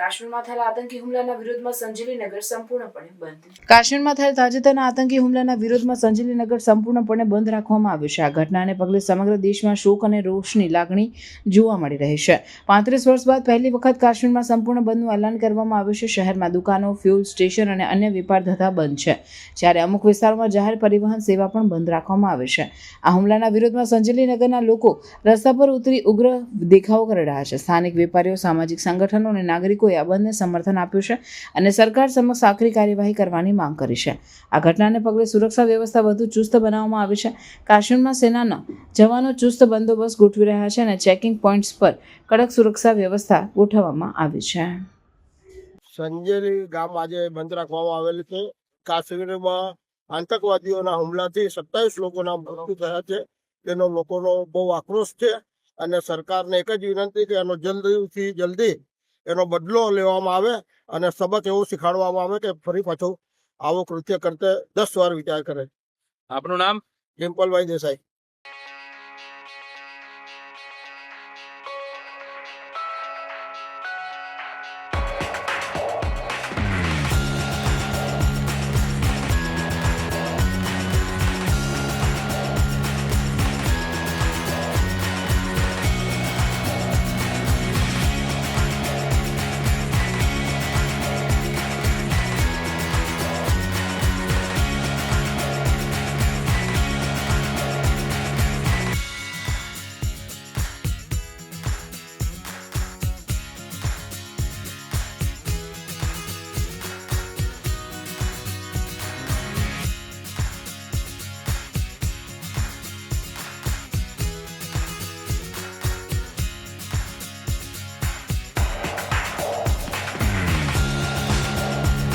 કાશ્મીરમાં થયેલા આતંકી હુમલાના વિરોધમાં સંજેલીનગર સંપૂર્ણપણે બંધ. કાશ્મીરમાં થયેલ તાજેતરના આતંકી હુમલાના વિરોધમાં સંજેલીનગર સંપૂર્ણપણે બંધ રાખવામાં આવ્યું છે. આ ઘટનાને પગલે સમગ્ર દેશમાં શોક અને રોષની લાગણી જોવા મળી રહી છે. 35 વર્ષ બાદ પહેલી વખત કાશ્મીરમાં સંપૂર્ણ બંધનું એલાન કરવામાં આવ્યું છે. શહેરમાં દુકાનો, ફ્યુલ સ્ટેશન અને અન્ય વેપાર ધંધા બંધ છે, જ્યારે અમુક વિસ્તારોમાં જાહેર પરિવહન સેવા પણ બંધ રાખવામાં આવે છે. આ હુમલાના વિરોધમાં સંજેલીનગરના લોકો રસ્તા પર ઉતરી ઉગ્ર દેખાવો કરી રહ્યા છે. સ્થાનિક વેપારીઓ, સામાજિક સંગઠનો અને નાગરિકોએ આ બંધને સમર્થન આપ્યું છે અને સરકાર સમક્ષ આખરી કાર્યવાહી કરવાની માંગ કરી છે. આ ઘટનાને પગલે સુરક્ષા વ્યવસ્થા વધુ ચુસ્ત બનાવવામાં આવી છે. કાશ્મીરમાં સેનાના જવાનો ચુસ્ત બંદોબસ્ત ગોઠવી રહ્યા છે અને ચેકિંગ પોઈન્ટ્સ પર કડક સુરક્ષા વ્યવસ્થા ગોઠવવામાં આવી છે. સંજેલી ગામ આજે બંધ રાખવામાં આવેલું છે. કાશ્મીરમાં આતંકવાદીઓના હુમલાથી 27 લોકોના મૃત્યુ થયા છે. તેનો લોકોનો બહુ આક્રોશ છે અને સરકારને એક જ વિનંતી કે એનો જલ્દીથી જલ્દી એનો બદલો લેવામાં આવે અને સબક એવું શીખવાડવામાં આવે કે ફરી પાછું આવો કૃત્ય કરતે 10 વાર વિચાર કરે. આપનું નામ? ડિમ્પલભાઈ દેસાઈ.